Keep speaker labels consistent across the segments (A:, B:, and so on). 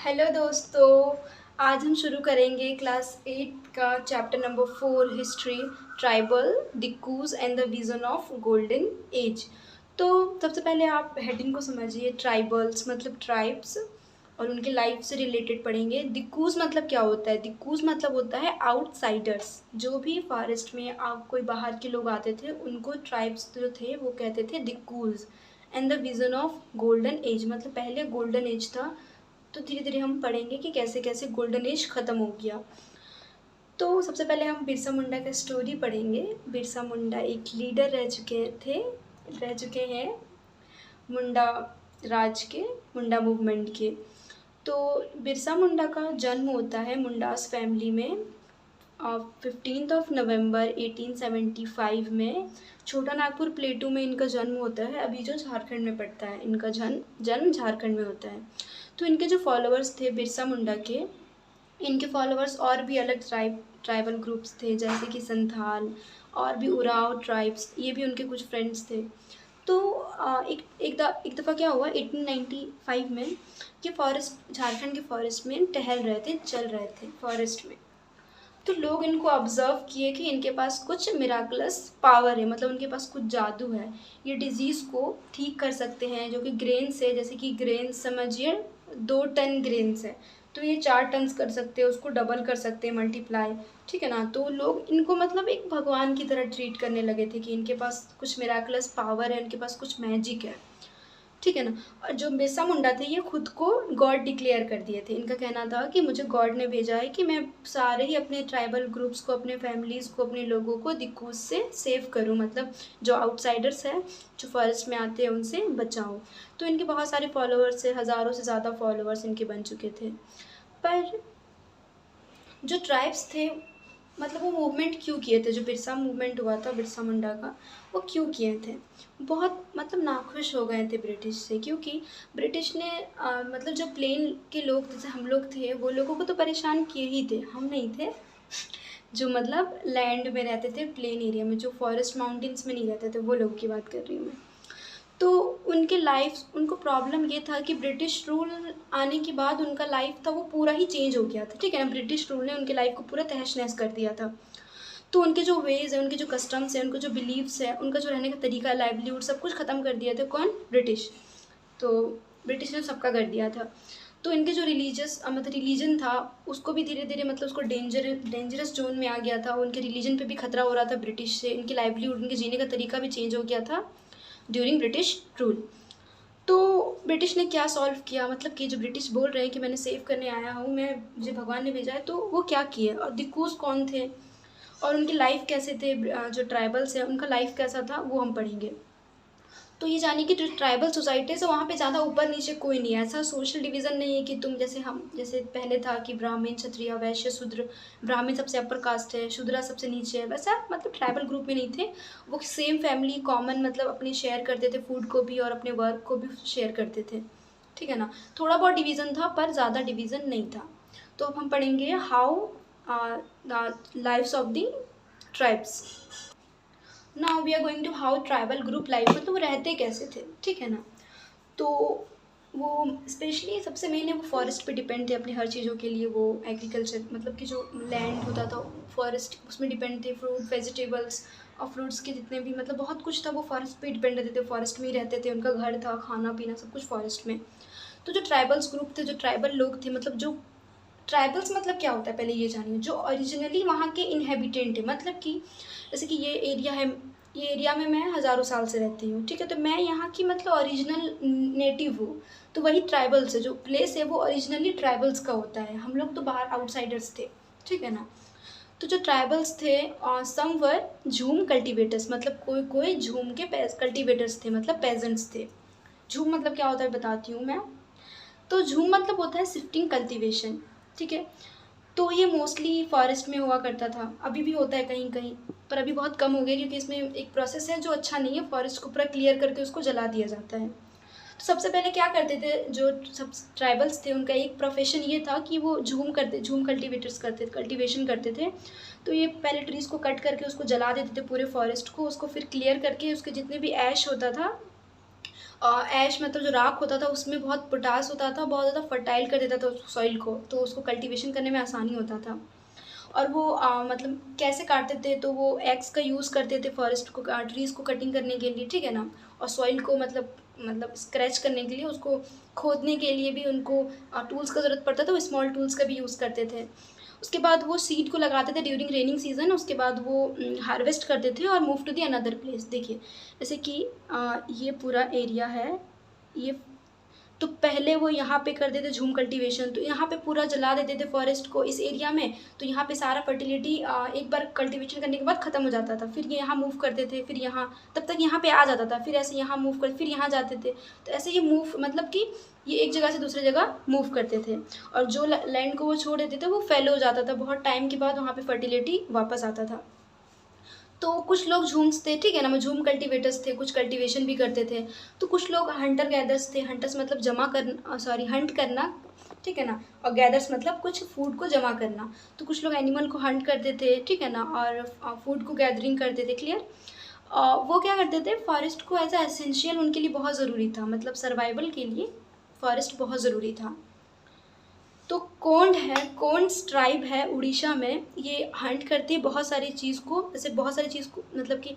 A: Hello दोस्तों। आज हम शुरू करेंगे क्लास 8 का chapter number 4 history tribal dikus and the vision of golden age. तो सबसे पहले आप हेडिंग को समझिए। ट्राइबल्स मतलब ट्राइब्स और उनके लाइफ से रिलेटेड पढ़ेंगे। दिक्कूज मतलब क्या होता है? दिक्कूज मतलब होता है आउटसाइडर्स। जो भी फॉरेस्ट में आप कोई बाहर के लोग आते थे उनको ट्राइब्स जो थे वो कहते थे dikus. And the vision of golden age मतलब पहले गोल्डन एज था। तो धीरे धीरे हम पढ़ेंगे कि कैसे कैसे गोल्डन एज ख़त्म हो गया। तो सबसे पहले हम बिरसा मुंडा का स्टोरी पढ़ेंगे। बिरसा मुंडा एक लीडर रह चुके हैं मुंडा राज के, मुंडा मूवमेंट के। तो बिरसा मुंडा का जन्म होता है मुंडास फैमिली में 15 नवंबर 1875 में। छोटा नागपुर प्लेटू में इनका जन्म होता है, अभी जो झारखंड में पड़ता है। इनका जन्म झारखंड में होता है। तो इनके जो फॉलोअर्स थे बिरसा मुंडा के, इनके फॉलोअर्स और भी अलग ट्राइबल ग्रुप्स थे, जैसे कि संथाल और भी उराव ट्राइब्स, ये भी उनके कुछ फ्रेंड्स थे। तो एक दफ़ा क्या हुआ 1895 में कि फॉरेस्ट, झारखंड के फॉरेस्ट में टहल रहे थे, चल रहे थे फॉरेस्ट में। तो लोग इनको ऑब्ज़र्व किए कि इनके पास कुछ मिराकुलस पावर है, मतलब उनके पास कुछ जादू है। ये डिज़ीज़ को ठीक कर सकते हैं, जो कि ग्रेन्स है, जैसे कि ग्रेन्स समझिए 2 टन ग्रेन्स है तो ये 4 टन्स कर सकते हैं, उसको डबल कर सकते हैं, मल्टीप्लाई। ठीक है ना। तो लोग इनको मतलब एक भगवान की तरह ट्रीट करने लगे थे कि इनके पास कुछ मिराकुलस पावर है, इनके पास कुछ मैजिक है। ठीक है ना। और जो बिरसा मुंडा थे ये खुद को गॉड डिक्लेयर कर दिए थे। इनका कहना था कि मुझे गॉड ने भेजा है कि मैं सारे ही अपने ट्राइबल ग्रुप्स को, अपने फैमिलीज़ को, अपने लोगों को दिक्कूज से सेव करूं, मतलब जो आउटसाइडर्स हैं, जो फॉरेस्ट में आते हैं, उनसे बचाऊं। तो इनके बहुत सारे फॉलोअर्स थे, हज़ारों से ज़्यादा फॉलोअर्स इनके बन चुके थे। पर जो ट्राइब्स थे, मतलब वो मूवमेंट क्यों किए थे, जो बिरसा मूवमेंट हुआ था बिरसा मुंडा का, वो क्यों किए थे? बहुत मतलब नाखुश हो गए थे ब्रिटिश से, क्योंकि ब्रिटिश ने मतलब जो प्लेन के लोग जैसे हम लोग थे, वो लोगों को तो परेशान किए ही थे, हम नहीं थे। जो मतलब लैंड में रहते थे, प्लेन एरिया में, जो फॉरेस्ट माउंटेन्स में नहीं रहते थे, वो लोग की बात कर रही हूँ मैं। तो उनके लाइफ, उनको प्रॉब्लम ये था कि ब्रिटिश रूल आने के बाद उनका लाइफ था वो पूरा ही चेंज हो गया था। ठीक है ना। ब्रिटिश रूल ने उनके लाइफ को पूरा तहस नहस कर दिया था। तो उनके जो वेज़ है, उनके जो कस्टम्स हैं, उनके जो बिलीव्स है, उनका जो रहने का तरीका, लाइवलीहुड, सब कुछ ख़त्म कर दिया था। कौन? ब्रिटिश। तो ब्रिटिश ने सबका कर दिया था। तो इनके जो मतलब रिलीजन था, उसको भी धीरे धीरे मतलब उसको डेंजरस जोन में आ गया था। उनके रिलीजन पे भी खतरा हो रहा था ब्रिटिश से। इनकी लाइवलीहुड, उनके जीने का तरीका भी चेंज हो गया था ड्यूरिंग ब्रिटिश रूल। तो ब्रिटिश ने क्या सॉल्व किया, मतलब कि जो ब्रिटिश बोल रहे हैं कि मैंने सेव करने आया हूँ, मैं, मुझे भगवान ने भेजा है, तो वो क्या किए और दिक्कूज कौन थे और उनकी लाइफ कैसे थे। जो ट्राइबल्स हैं उनका लाइफ कैसा था वो हम पढ़ेंगे। तो ये जानिए कि जो ट्राइबल सोसाइटीज़ है वहाँ पे ज़्यादा ऊपर नीचे कोई नहीं है। ऐसा सोशल डिवीज़न नहीं है कि तुम जैसे, हम जैसे पहले था कि ब्राह्मण, क्षत्रिय, वैश्य, शूद्र। ब्राह्मण सबसे अपर कास्ट है, शूद्रा सबसे नीचे है, वैसा मतलब ट्राइबल ग्रुप में नहीं थे। वो सेम फैमिली कॉमन, मतलब अपनी शेयर करते थे, फूड को भी और अपने वर्क को भी शेयर करते थे। ठीक है ना। थोड़ा बहुत डिवीज़न था पर ज़्यादा डिवीज़न नहीं था। तो अब हम पढ़ेंगे how the lives of the tribes. Now we are going to how tribal group life, मतलब वो रहते कैसे थे। ठीक है ना। तो वो स्पेशली सबसे मेन है, वो फॉरेस्ट पे डिपेंड थे अपनी हर चीज़ों के लिए। वो एग्रीकल्चर, मतलब कि जो लैंड होता था फॉरेस्ट, उसमें डिपेंड थे। फ्रूट, वेजिटेबल्स और फ्रूट्स के जितने भी, मतलब बहुत कुछ था, वो फॉरेस्ट पे डिपेंड रहते थे, फॉरेस्ट में ही रहते थे। उनका घर था, खाना पीना सब कुछ फॉरेस्ट में। तो जो ट्राइबल्स ग्रुप थे, जो ट्राइबल लोग थे, मतलब जो ट्राइबल्स मतलब क्या होता है पहले ये जानिए। जो ओरिजिनली वहाँ के इनहेबिटेंट है, मतलब कि जैसे कि ये एरिया है, ये एरिया में मैं हज़ारों साल से रहती हूँ। ठीक है। तो मैं यहाँ की मतलब ओरिजिनल नेटिव हूँ। तो वही ट्राइबल्स है, जो प्लेस है वो ओरिजिनली ट्राइबल्स का होता है। हम लोग तो बाहर आउटसाइडर्स थे। ठीक है ना। तो जो ट्राइबल्स थे, सम वर झूम कल्टिवेटर्स, मतलब कोई कोई झूम के कल्टिवेटर्स थे, मतलब पेजेंट्स थे। झूम मतलब क्या होता है बताती हूँ मैं। तो झूम मतलब होता है शिफ्टिंग कल्टीवेशन। ठीक है। तो ये मोस्टली फॉरेस्ट में हुआ करता था, अभी भी होता है कहीं कहीं, पर अभी बहुत कम हो गया, क्योंकि इसमें एक प्रोसेस है जो अच्छा नहीं है। फॉरेस्ट को पूरा क्लियर करके उसको जला दिया जाता है। तो सबसे पहले क्या करते थे जो सब ट्राइबल्स थे, उनका एक प्रोफेशन ये था कि वो झूम कल्टीवेशन करते थे। तो ये पहले ट्रीज़ को कट करके उसको जला देते थे, पूरे फॉरेस्ट को, उसको फिर क्लियर करके उसके जितने भी ऐश होता था ऐश मतलब जो राख होता था उसमें बहुत पोटास होता था, बहुत ज़्यादा फर्टाइल कर देता था उस सॉइल को, तो उसको कल्टीवेशन करने में आसानी होता था। और वो मतलब कैसे काटते थे, तो वो एक्स का यूज़ करते थे फॉरेस्ट को, ट्रीज़ को कटिंग करने के लिए, ठीक है ना। और सॉइल को मतलब स्क्रैच करने के लिए, उसको खोदने के लिए भी उनको टूल्स का ज़रूरत पड़ता था, वो स्मॉल टूल्स का भी यूज़ करते थे। उसके बाद वो सीड को लगाते थे ड्यूरिंग रेनिंग सीजन, उसके बाद वो हार्वेस्ट करते थे और move to the another place. देखिए जैसे कि ये पूरा एरिया है, ये तो पहले वो यहाँ पे कर देते झूम कल्टीवेशन, तो यहाँ पे पूरा जला देते थे फॉरेस्ट को इस एरिया में, तो यहाँ पे सारा फर्टिलिटी एक बार कल्टीवेशन करने के बाद ख़त्म हो जाता था। फिर ये यहाँ मूव करते थे, फिर यहाँ तब तक यहाँ पे आ जाता था, फिर ऐसे यहाँ मूव कर, फिर यहाँ जाते थे। तो ऐसे ये मूव मतलब कि ये एक जगह से दूसरी जगह मूव करते थे, और जो लैंड को वो छोड़ देते थे वो फैल हो जाता था, बहुत टाइम के बाद वहाँ पर फर्टिलिटी वापस आता था। तो कुछ लोग झूम्स थे, ठीक है ना, मैं झूम कल्टीवेटर्स थे, कुछ कल्टीवेशन भी करते थे। तो कुछ लोग हंटर गैदर्स थे, हंटर्स मतलब जमा कर सॉरी हंट करना, ठीक है ना, और गैदर्स मतलब कुछ फूड को जमा करना। तो कुछ लोग एनिमल को हंट करते थे, ठीक है ना, और फूड को गैदरिंग करते थे, क्लियर। वो क्या करते थे, फॉरेस्ट को एज अ एसेंशियल उनके लिए बहुत ज़रूरी था, मतलब सर्वाइवल के लिए फॉरेस्ट बहुत ज़रूरी था। तो कोंड है, कोंड्स ट्राइब है उड़ीसा में, ये हंट करती है बहुत सारी चीज़ को, जैसे बहुत सारी चीज़ को मतलब कि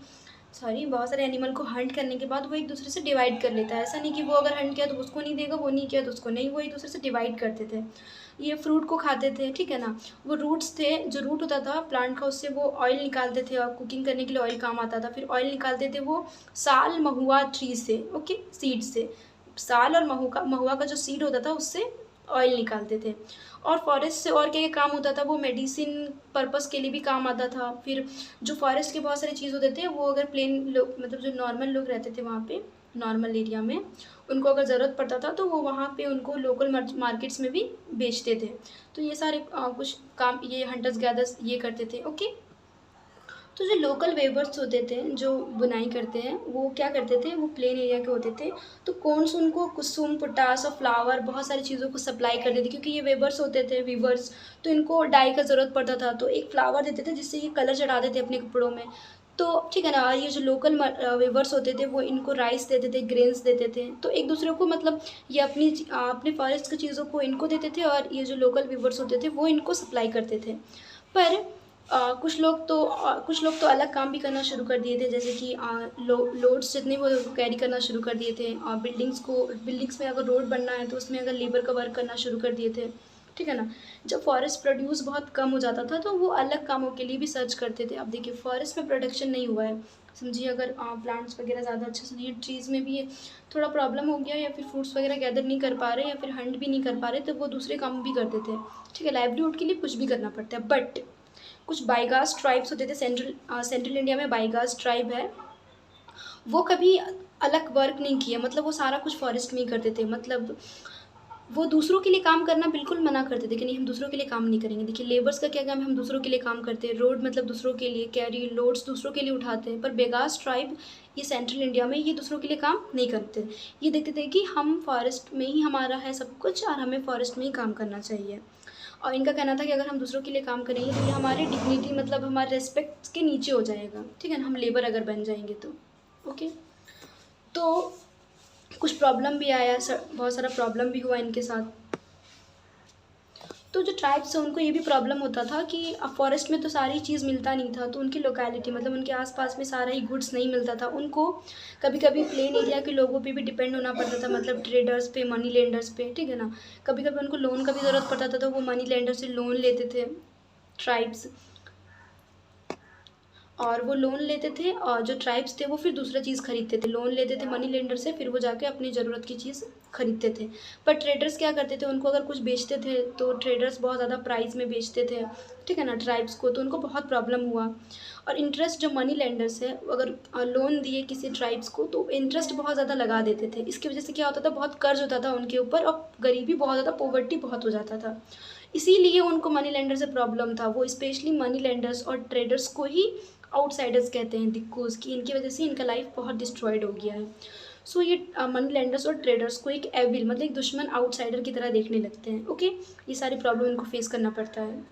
A: बहुत सारे एनिमल को हंट करने के बाद वो एक दूसरे से डिवाइड कर लेता है। ऐसा नहीं कि वो अगर हंट किया तो उसको नहीं देगा, वो नहीं किया तो उसको नहीं, वो एक दूसरे से डिवाइड करते थे। ये फ्रूट को खाते थे, ठीक है ना। वो रूट्स थे, जो रूट होता था प्लांट का, उससे वो ऑयल निकालते थे और कुकिंग करने के लिए ऑयल काम आता था। फिर ऑयल निकालते थे वो साल महुआ ट्री से, ओके, सीड से। साल और महुआ का जो सीड होता था उससे ऑयल निकालते थे। और फॉरेस्ट से और क्या क्या काम होता था, वो मेडिसिन पर्पस के लिए भी काम आता था। फिर जो फॉरेस्ट के बहुत सारे चीज़ होते थे, वो अगर प्लेन लोग मतलब जो नॉर्मल लोग रहते थे वहाँ पे नॉर्मल एरिया में, उनको अगर ज़रूरत पड़ता था तो वो वहाँ पे उनको लोकल मार्केट्स में भी बेचते थे। तो ये सारे कुछ काम ये हंटर्स गैदर्स ये करते थे, ओके। तो जो लोकल वेवर्स होते थे जो बुनाई करते हैं, वो क्या करते थे, वो प्लेन एरिया के होते थे। तो कौन उनको कुसुम, पोटास और फ्लावर बहुत सारी चीज़ों को सप्लाई कर देते, क्योंकि ये वेवर्स होते थे, वीवर्स। तो इनको डाई का ज़रूरत पड़ता था, तो एक फ्लावर देते थे जिससे ये कलर चढ़ा देते अपने कपड़ों में। तो ठीक है ना, और ये जो लोकल वेवर्स होते थे वो इनको राइस देते थे, ग्रेन्स देते थे। तो एक दूसरे को मतलब ये अपने फॉरेस्ट की चीज़ों को इनको देते थे, और ये जो लोकल वेवर्स होते थे वो इनको सप्लाई करते थे। पर कुछ लोग तो अलग काम भी करना शुरू कर दिए थे, जैसे कि लोड्स जितने वो कैरी करना शुरू कर दिए थे। बिल्डिंग्स में अगर रोड बनना है तो उसमें अगर लेबर का वर्क करना शुरू कर दिए थे, ठीक है ना। जब फॉरेस्ट प्रोड्यूस बहुत कम हो जाता था तो वो अलग कामों के लिए भी सर्च करते थे। अब देखिए फॉरेस्ट में प्रोडक्शन नहीं हुआ है, समझिए, अगर प्लांट्स वगैरह ज़्यादा अच्छे से नहीं है, ट्रीज़ में भी ये थोड़ा प्रॉब्लम हो गया, या फिर फ्रूट्स वगैरह गैदर नहीं कर पा रहे, या फिर हंट भी नहीं कर पा रहे, तो वो दूसरे काम भी करते थे, ठीक है। लाइवलीहुड के लिए कुछ भी करना पड़ता है। बट कुछ बाइगास ट्राइब्स होते थे, सेंट्रल इंडिया में बाइगास ट्राइब है, वो कभी अलग वर्क नहीं किया, मतलब वो सारा कुछ फॉरेस्ट में ही करते थे। मतलब वो दूसरों के लिए काम करना बिल्कुल मना करते थे कि नहीं, हम दूसरों के लिए काम नहीं करेंगे। देखिए लेबर्स का क्या काम है, हम दूसरों के लिए काम करते हैं, रोड मतलब दूसरों के लिए, कैरी लोड्स दूसरों के लिए उठाते हैं। पर बेगास ट्राइब ये सेंट्रल इंडिया में ये दूसरों के लिए काम नहीं करते, ये देखते थे कि हम फॉरेस्ट में ही हमारा है सब कुछ, और हमें फॉरेस्ट में ही काम करना चाहिए। और इनका कहना था कि अगर हम दूसरों के लिए काम करेंगे तो ये हमारी डिग्निटी मतलब हमारे रेस्पेक्ट के नीचे हो जाएगा, ठीक है ना, हम लेबर अगर बन जाएंगे तो, ओके। तो कुछ प्रॉब्लम भी आया, बहुत सारा प्रॉब्लम भी हुआ इनके साथ। तो जो ट्राइब्स हैं उनको ये भी प्रॉब्लम होता था कि अब फॉरेस्ट में तो सारी चीज़ मिलता नहीं था, तो उनकी लोकेलिटी मतलब उनके आसपास में सारा ही गुड्स नहीं मिलता था उनको। कभी कभी प्लेन एरिया के लोगों पे भी डिपेंड होना पड़ता था, मतलब ट्रेडर्स पे, मनी लेंडर्स पे, ठीक है ना। कभी कभी उनको लोन का भी ज़रूरत पड़ता था, तो वो मनी लेंडर से लोन लेते थे ट्राइब्स, और वो लोन लेते थे, और जो ट्राइब्स थे वो फिर दूसरा चीज़ खरीदते थे, लोन लेते थे मनी लेंडर से, फिर वो जाके अपनी ज़रूरत की चीज़ खरीदते थे। पर ट्रेडर्स क्या करते थे, उनको अगर कुछ बेचते थे तो ट्रेडर्स बहुत ज़्यादा प्राइस में बेचते थे, ठीक है ना, ट्राइब्स को, तो उनको बहुत प्रॉब्लम हुआ। और इंटरेस्ट जो मनी लेंडर्स है, अगर लोन दिए किसी ट्राइब्स को तो इंटरेस्ट बहुत ज़्यादा लगा देते थे। इसकी वजह से क्या होता था, बहुत कर्ज होता था उनके ऊपर, और गरीबी बहुत ज़्यादा, पॉवर्टी बहुत हो जाता था। इसीलिए उनको मनी लेंडर से प्रॉब्लम था। वो स्पेशली मनी लेंडर्स और ट्रेडर्स को ही आउटसाइडर्स कहते हैं, दिक्कूज की, इनकी वजह से इनका लाइफ बहुत डिस्ट्रॉयड हो गया है। सो ये मनी लेंडर्स और ट्रेडर्स को एक एविल मतलब एक दुश्मन आउटसाइडर की तरह देखने लगते हैं, ओके। ये सारी प्रॉब्लम इनको फेस करना पड़ता है।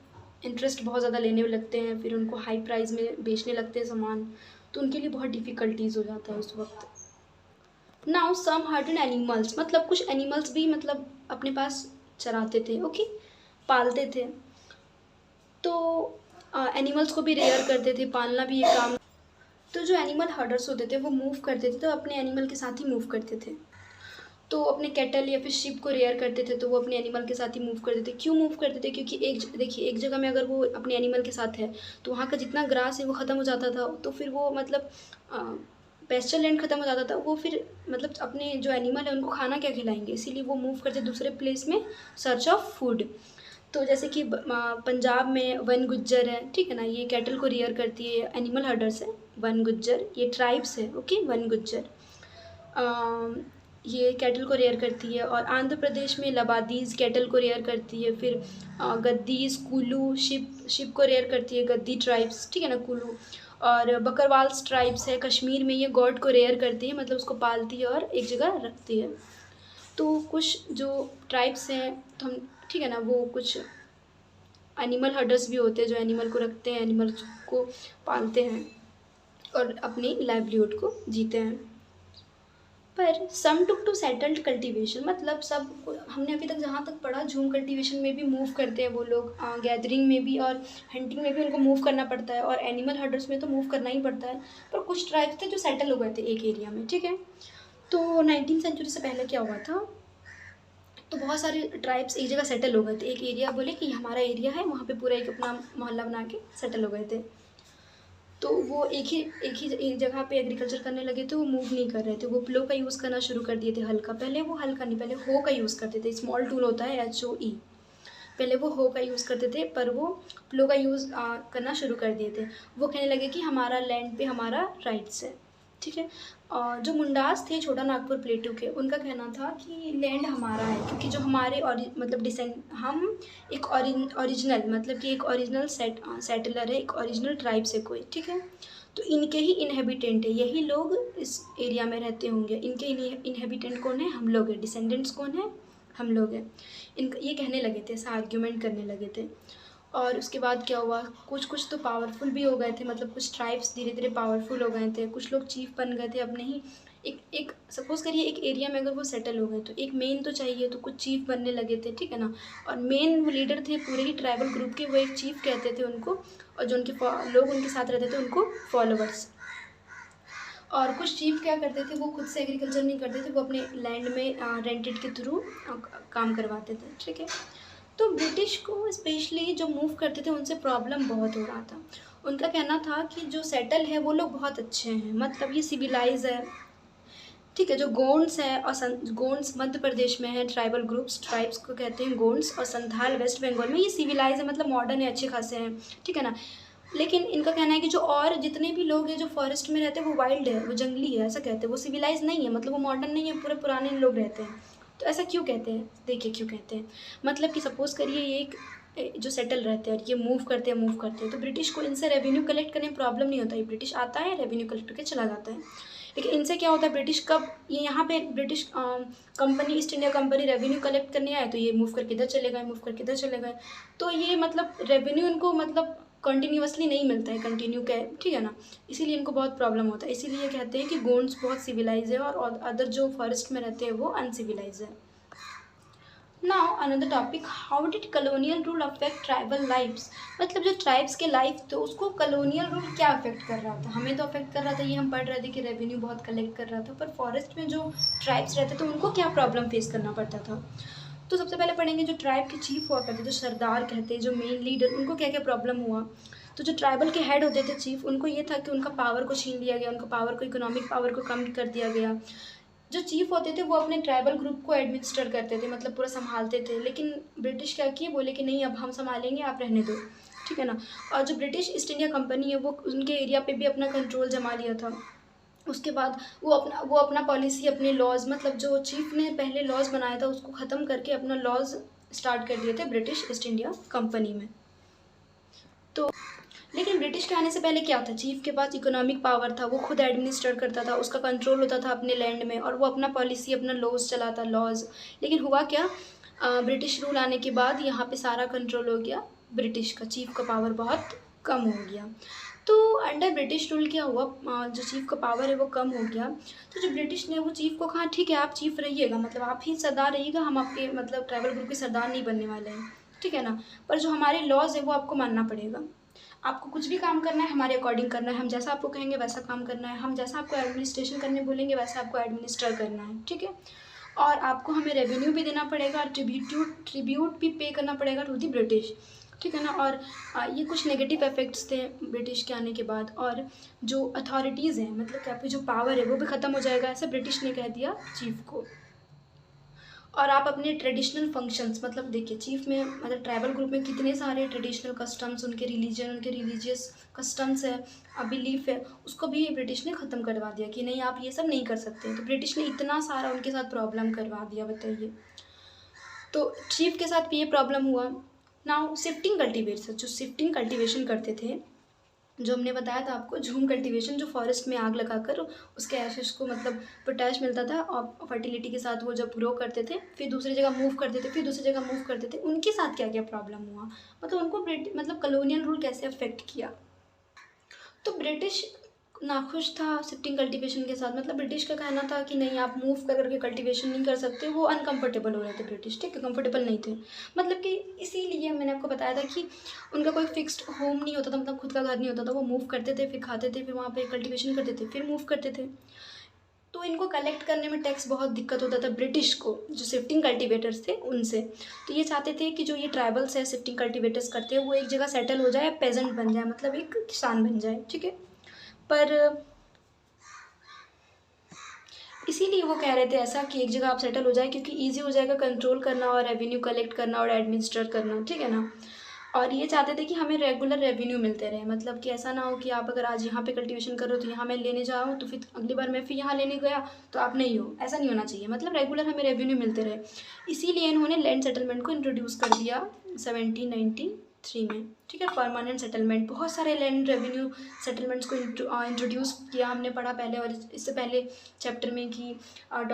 A: इंटरेस्ट बहुत ज़्यादा लेने लगते हैं, फिर उनको हाई प्राइस में बेचने लगते हैं सामान, तो उनके लिए बहुत डिफ़िकल्टीज़ हो जाता है उस वक्त। नाउ सम हर्टेड एनिमल्स, मतलब कुछ एनिमल्स भी मतलब अपने पास चराते थे, ओके, पालते थे। तो एनिमल्स को भी रेयर करते थे, पालना भी एक काम। तो जो एनिमल हर्डर्स होते थे वो मूव करते थे तो अपने एनिमल के साथ ही मूव करते थे। तो अपने कैटल या फिर शिप को रेयर करते थे तो वो अपने एनिमल के साथ ही मूव करते थे। क्यों मूव करते थे? क्योंकि देखिए एक जगह में अगर वो अपने एनिमल के साथ है तो वहाँ का जितना ग्रास है वो ख़त्म हो जाता था, तो फिर वो मतलब पेस्चर लैंड ख़त्म हो जाता था, वो फिर मतलब अपने जो एनिमल है उनको खाना क्या खिलाएंगे, इसीलिए वो मूव करते दूसरे प्लेस में सर्च ऑफ फूड। तो जैसे कि पंजाब में वन गुज्जर है, ठीक है ना, ये कैटल को रेयर करती है, एनिमल हर्डर्स है वन गुज्जर, ये ट्राइब्स है, ओके, वन गुज्जर ये कैटल को रेयर करती है। और आंध्र प्रदेश में लबादीज़ कैटल को रेयर करती है। फिर गद्दीज़, कुलू शिप को रेयर करती है, गद्दी ट्राइब्स, ठीक है ना, कुलू। और बकरवाल्स ट्राइब्स है कश्मीर में, ये गॉड को रेयर करती है, मतलब उसको पालती है और एक जगह रखती है। तो कुछ जो ट्राइब्स हैं तो हम, ठीक है ना, वो कुछ एनिमल हर्डर्स भी होते हैं जो एनिमल को रखते हैं, एनिमल्स को पालते हैं और अपनी लाइवलीहुड को जीते हैं। पर सम टुक टू सेटल्ड कल्टीवेशन, मतलब सब, हमने अभी तक जहाँ तक पढ़ा झूम कल्टीवेशन में भी मूव करते हैं वो लोग, गैदरिंग में भी और हंटिंग में भी उनको मूव करना पड़ता है, और एनिमल हर्डर्स में तो मूव करना ही पड़ता है। पर कुछ ट्राइब्स थे जो सेटल हो गए थे एक एरिया में, ठीक है। तो 19वीं सेंचुरी से पहले क्या हुआ था, तो बहुत सारे ट्राइब्स एक जगह सेटल हो गए थे, एक एरिया बोले कि हमारा एरिया है, वहाँ पे पूरा एक अपना मोहल्ला बना के सेटल हो गए थे। तो वो एक जगह पे एग्रीकल्चर करने लगे थे, वो मूव नहीं कर रहे थे, वो प्लो का यूज़ करना शुरू कर दिए थे, हल का। पहले वो हल का नहीं, पहले हो का यूज़ करते थे, स्मॉल टूल होता है HOE, पहले वो हो का यूज़ करते थे, पर वो प्लो का यूज़ करना शुरू कर दिए थे। वो कहने लगे कि हमारा लैंड पे हमारा राइट्स है, ठीक है। और जो मुंडास थे छोटा नागपुर प्लेटू के, उनका कहना था कि लैंड हमारा है, क्योंकि जो हमारे मतलब हम एक ओरिजिनल, मतलब कि एक ओरिजिनल सेटलर है, एक ओरिजिनल ट्राइब से कोई, ठीक है। तो इनके ही इनहेबिटेंट है, यही लोग इस एरिया में रहते होंगे, इनके इनहेबिटेंट कौन है? हम लोग हैं। डिसेंडेंट्स कौन है? हम लोग हैं। इनका ये कहने लगे थे, ऐसा आर्ग्यूमेंट करने लगे थे। और उसके बाद क्या हुआ, कुछ तो पावरफुल भी हो गए थे, मतलब कुछ ट्राइब्स धीरे धीरे पावरफुल हो गए थे, कुछ लोग चीफ बन गए थे अपने ही। एक सपोज करिए एक एरिया में अगर वो सेटल हो गए तो एक मेन तो चाहिए, तो कुछ चीफ बनने लगे थे, ठीक है ना। और मेन वो लीडर थे पूरे ही ट्राइबल ग्रुप के, वो एक चीफ कहते थे उनको, और जो उनके लोग उनके साथ रहते थे उनको फॉलोवर्स। और कुछ चीफ क्या करते थे, वो खुद से एग्रीकल्चर नहीं करते थे, वो अपने लैंड में रेंटेड के थ्रू काम करवाते थे, ठीक है। तो ब्रिटिश को स्पेशली जो मूव करते थे उनसे प्रॉब्लम बहुत हो रहा था। उनका कहना था कि जो सेटल है वो लोग बहुत अच्छे हैं, मतलब ये सिविलाइज है, ठीक है। जो गोंड्स है और गोंड्स मध्य प्रदेश में है, ट्राइबल ग्रुप्स, ट्राइब्स को कहते हैं गोंड्स, और संथाल वेस्ट बंगाल में, ये सिविलाइज है, मतलब मॉडर्न है, अच्छे खासे हैं, ठीक है ना। लेकिन इनका कहना है कि जो और जितने भी लोग हैं जो फॉरेस्ट में रहते हैं वो वाइल्ड है, वो जंगली है, ऐसा कहते हैं, वो सिविलाइज नहीं है, मतलब वो मॉडर्न नहीं है, पूरे पुराने लोग रहते हैं। तो ऐसा क्यों कहते हैं? देखिए क्यों कहते हैं, मतलब कि सपोज़ करिए ये एक जो सेटल रहते हैं, ये मूव करते हैं, तो ब्रिटिश को इनसे रेवेन्यू कलेक्ट करने में प्रॉब्लम नहीं होता है, ब्रिटिश आता है रेवेन्यू कलेक्ट करके चला जाता है। लेकिन इनसे क्या होता है, ब्रिटिश कब ये यहाँ पे British company, east India company revenue collect करने आए तो ये मूव करके इधर चले गए, मूव करके इधर चले गए, तो ये मतलब रेवेन्यू इनको मतलब कंटिन्यूअसली नहीं मिलता है, कंटिन्यू क्या, ठीक है ना। इसीलिए इनको बहुत प्रॉब्लम होता है, इसीलिए कहते हैं कि गोंड्स बहुत सिविलाइज है और अदर जो फॉरेस्ट में रहते हैं वो अनसिविलाइज है। Now another topic, how did colonial rule affect tribal lifes, मतलब जो ट्राइब्स के लाइफ थे उसको कॉलोनियल रूल क्या अफेक्ट कर रहा था। हमें तो अफेक्ट कर रहा था, ये हम पढ़ रहे थे कि रेवेन्यू बहुत कलेक्ट कर रहा था, पर फॉरेस्ट में जो ट्राइब्स रहते थे उनको क्या प्रॉब्लम फेस करना पड़ता था। तो सबसे पहले पढ़ेंगे जो ट्राइब के चीफ हुआ करते, जो सरदार कहते, जो मेन लीडर, उनको क्या क्या प्रॉब्लम हुआ। तो जो ट्राइबल के हेड होते थे चीफ, उनको ये था कि उनका पावर को छीन लिया गया, उनका पावर को, इकोनॉमिक पावर को कम कर दिया गया। जो चीफ होते थे वो अपने ट्राइबल ग्रुप को एडमिनिस्टर करते थे, मतलब पूरा संभालते थे। लेकिन ब्रिटिश क्या किए, बोले कि नहीं अब हम संभालेंगे, आप रहने दो, ठीक है ना। और जो ब्रिटिश ईस्ट इंडिया कंपनी है वो उनके एरिया पे भी अपना कंट्रोल जमा लिया था। उसके बाद वो अपना पॉलिसी, अपने लॉज, मतलब जो चीफ ने पहले लॉज बनाया था उसको ख़त्म करके अपना लॉज स्टार्ट कर दिए थे ब्रिटिश ईस्ट इंडिया कंपनी में। तो लेकिन ब्रिटिश के आने से पहले क्या था, चीफ के पास इकोनॉमिक पावर था, वो खुद एडमिनिस्टर करता था, उसका कंट्रोल होता था अपने लैंड में, और वो अपना पॉलिसी, अपना लॉज चलाता, लॉज। लेकिन हुआ क्या, ब्रिटिश रूल आने के बाद यहाँ पे सारा कंट्रोल हो गया ब्रिटिश का, चीफ का पावर बहुत कम हो गया। तो अंडर ब्रिटिश रूल क्या हुआ, जो चीफ़ का पावर है वो कम हो गया। तो जो ब्रिटिश ने वो चीफ़ को कहा ठीक है आप चीफ़ रहिएगा, मतलब आप ही सरदार रहिएगा, हम आपके मतलब ट्राइबल ग्रुप के सरदार नहीं बनने वाले हैं, ठीक है ना, पर जो हमारे लॉज है वो आपको मानना पड़ेगा। आपको कुछ भी काम करना है हमारे अकॉर्डिंग करना है, हम जैसा आपको कहेंगे वैसा काम करना है, हम जैसा आपको एडमिनिस्ट्रेशन करने बोलेंगे वैसा आपको एडमिनिस्टर करना है, ठीक है। और आपको हमें रेवेन्यू भी देना पड़ेगा, ट्रिब्यूट भी पे करना पड़ेगा टू दी ब्रिटिश, ठीक है ना। और ये कुछ नेगेटिव इफेक्ट्स थे ब्रिटिश के आने के बाद, और जो अथॉरिटीज़ हैं मतलब कि आपकी जो पावर है वो भी ख़त्म हो जाएगा, ऐसा ब्रिटिश ने कह दिया चीफ को। और आप अपने ट्रेडिशनल फंक्शंस, मतलब देखिए चीफ में मतलब ट्राइबल ग्रुप में कितने सारे ट्रेडिशनल कस्टम्स, उनके रिलीजन, उनके रिलीजियस कस्टम्स है, बिलीफ है, उसको भी ब्रिटिश ने ख़त्म करवा दिया कि नहीं आप ये सब नहीं कर सकते। तो ब्रिटिश ने इतना सारा उनके साथ प्रॉब्लम करवा दिया, बताइए। तो चीफ के साथ भी ये प्रॉब्लम हुआ। नाउ शिफ्टिंग कल्टीवेशन, जो शिफ्टिंग कल्टीवेशन करते थे, जो हमने बताया था आपको झूम कल्टीवेशन, जो फॉरेस्ट में आग लगाकर उसके एशेस को मतलब पोटैश मिलता था और फर्टिलिटी के साथ वो जब ग्रो करते थे फिर दूसरी जगह मूव करते थे, फिर दूसरी जगह मूव करते थे, उनके साथ क्या क्या प्रॉब्लम हुआ, मतलब उनको मतलब कॉलोनियल रूल कैसे अफेक्ट किया। तो ब्रिटिश नाखुश था शिफ्टिंग कल्टीवेशन के साथ, मतलब ब्रिटिश का कहना था कि नहीं आप मूव करके कल्टीवेशन नहीं कर सकते, वो अनकंफर्टेबल हो रहे थे ब्रिटिश, ठीक है, कंफर्टेबल नहीं थे, मतलब कि इसीलिए मैंने आपको बताया था कि उनका कोई फिक्स्ड होम नहीं होता था, मतलब खुद का घर नहीं होता था, वो मूव करते थे, फिर खाते थे, फिर वहाँ पे कल्टीवेशन करते थे, फिर मूव करते थे। तो इनको कलेक्ट करने में टैक्स बहुत दिक्कत होता था ब्रिटिश को, जो शिफ्टिंग कल्टीवेटर्स थे उनसे। तो ये चाहते थे कि जो ये ट्राइबल्स है शिफ्टिंग कल्टीवेटर्स करते हैं वो एक जगह सेटल हो जाए, पेजेंट बन जाए, मतलब एक किसान बन जाए, ठीक है। पर इसीलिए वो कह रहे थे ऐसा कि एक जगह आप सेटल हो जाए, क्योंकि ईजी हो जाएगा कंट्रोल करना और रेवेन्यू कलेक्ट करना और एडमिनिस्ट्रेट करना, ठीक है ना। और ये चाहते थे कि हमें रेगुलर रेवेन्यू मिलते रहे, मतलब कि ऐसा ना हो कि आप अगर आज यहाँ पे कल्टीवेशन कर रहे हो तो यहाँ मैं लेने जाऊँ तो फिर अगली बार मैं फिर यहाँ लेने गया तो आप नहीं हो, ऐसा नहीं होना चाहिए, मतलब रेगुलर हमें रेवेन्यू मिलते रहे। इसीलिए इन्होंने लैंड सेटलमेंट को इंट्रोड्यूस कर दिया 1793 में, ठीक है। परमानेंट सेटलमेंट, बहुत सारे लैंड रेवेन्यू सेटलमेंट्स को इंट्रोड्यूस किया, हमने पढ़ा पहले, और इससे पहले चैप्टर में कि और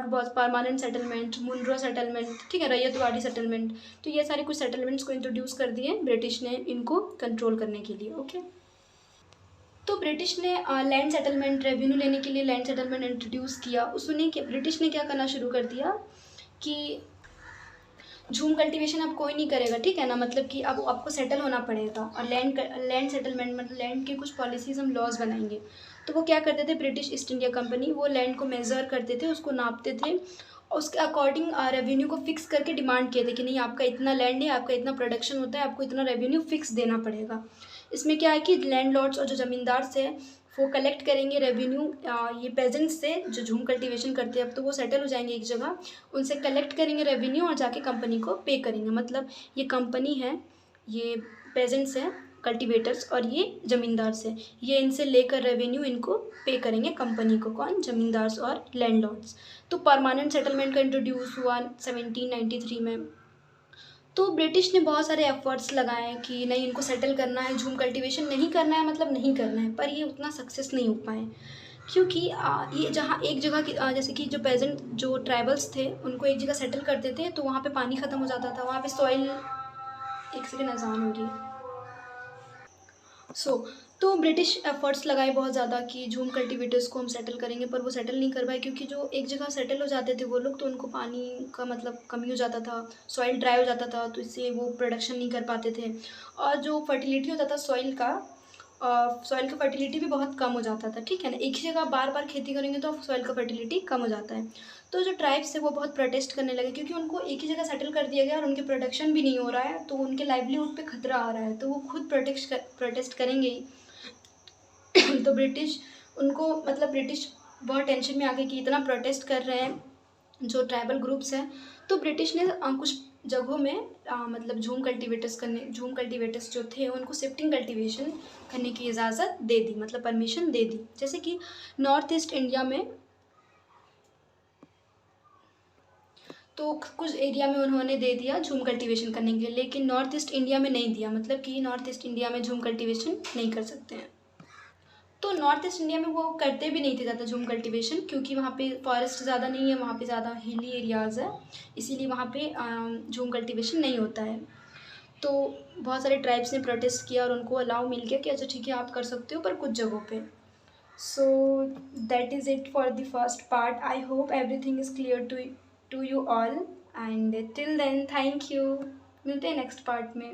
A: बहुत परमानेंट सेटलमेंट, मुनरो सेटलमेंट, ठीक है, रैयतवाड़ी सेटलमेंट। तो ये सारे कुछ सेटलमेंट्स को इंट्रोड्यूस कर दिए ब्रिटिश ने इनको कंट्रोल करने के लिए, ओके। तो ब्रिटिश ने लैंड सेटलमेंट, रेवेन्यू लेने के लिए लैंड सेटलमेंट इंट्रोड्यूस किया। उसने ब्रिटिश ने क्या करना शुरू कर दिया कि झूम कल्टीवेशन अब कोई नहीं करेगा, ठीक है ना, मतलब कि अब आपको सेटल होना पड़ेगा, और लैंड सेटलमेंट मतलब लैंड की कुछ पॉलिसीज़ हम लॉज बनाएंगे। तो वो क्या करते थे, ब्रिटिश ईस्ट इंडिया कंपनी वो लैंड को मेज़र करते थे, उसको नापते थे, और उसके अकॉर्डिंग रेवेन्यू को फिक्स करके डिमांड किए थे कि नहीं आपका इतना लैंड है, आपका इतना प्रोडक्शन होता है, आपको इतना रेवेन्यू फिक्स देना पड़ेगा। इसमें क्या है कि लैंडलॉर्ड्स और जो ज़मींदार से वो कलेक्ट करेंगे रेवेन्यू, ये पेजेंट्स से जो झूम कल्टीवेशन करते हैं, अब तो वो सेटल हो जाएंगे एक जगह, उनसे कलेक्ट करेंगे रेवेन्यू और जाके कंपनी को पे करेंगे, मतलब ये कंपनी है, ये पेजेंट्स हैं कल्टीवेटर्स, और ये ज़मींदार से, ये इनसे लेकर रेवेन्यू इनको पे करेंगे कंपनी को, कौन, ज़मींदार्स और लैंडलॉर्ड्स। तो परमानेंट सेटलमेंट का इंट्रोड्यूस हुआ 1793 में। तो ब्रिटिश ने बहुत सारे एफर्ट्स लगाए कि नहीं इनको सेटल करना है, झूम कल्टीवेशन नहीं करना है, मतलब नहीं करना है, पर ये उतना सक्सेस नहीं हो पाए, क्योंकि ये जहाँ एक जगह की जैसे कि जो पेजेंट जो ट्राइबल्स थे उनको एक जगह सेटल करते थे तो वहाँ पे पानी ख़त्म हो जाता था, वहाँ पे सॉइल, एक सेकेंड अजान हो रही है। तो ब्रिटिश एफर्ट्स लगाए बहुत ज़्यादा कि झूम कल्टीवेटर्स को हम सेटल करेंगे, पर वो सेटल नहीं कर पाए, क्योंकि जो एक जगह सेटल हो जाते थे वो लोग तो उनको पानी का मतलब कमी हो जाता था, सॉइल ड्राई हो जाता था, तो इससे वो प्रोडक्शन नहीं कर पाते थे, और जो फर्टिलिटी होता था सॉइल का फर्टिलिटी भी बहुत कम हो जाता था, ठीक है ना, एक ही जगह बार बार खेती करेंगे तो सॉइल का फर्टिलिटी कम हो जाता है। तो जो ट्राइब्स है वो बहुत प्रोटेस्ट करने लगे, क्योंकि उनको एक ही जगह सेटल कर दिया गया और उनके प्रोडक्शन भी नहीं हो रहा है, तो उनके लाइवलीहुड पे खतरा आ रहा है, तो वो खुद प्रोटेस्ट करेंगे ही। तो ब्रिटिश उनको मतलब ब्रिटिश बहुत टेंशन में आ गए कि इतना प्रोटेस्ट कर रहे हैं जो ट्राइबल ग्रुप्स हैं, तो ब्रिटिश ने कुछ जगहों में मतलब झूम कल्टीवेटर्स जो थे उनको शिफ्टिंग कल्टीवेशन करने की इजाज़त दे दी, मतलब परमिशन दे दी, जैसे कि नॉर्थ ईस्ट इंडिया में, तो कुछ एरिया में उन्होंने दे दिया झूम कल्टीवेशन करने के लिए, लेकिन नॉर्थ ईस्ट इंडिया में नहीं दिया, मतलब कि नॉर्थ ईस्ट इंडिया में झूम कल्टीवेशन नहीं कर सकते हैं। तो नॉर्थ ईस्ट इंडिया में वो करते भी नहीं थे ज़्यादा झूम कल्टीवेशन, क्योंकि वहाँ पे फॉरेस्ट ज़्यादा नहीं है, वहाँ पे ज़्यादा हिली एरियाज़ है, इसीलिए वहाँ पे झूम कल्टीवेशन नहीं होता है। तो बहुत सारे ट्राइब्स ने प्रोटेस्ट किया और उनको अलाउ मिल गया कि अच्छा ठीक है आप कर सकते हो, पर कुछ जगहों पे। So that is it for the first part. I hope everything is clear to you all, and till then thank you. मिलते हैं नेक्स्ट पार्ट में।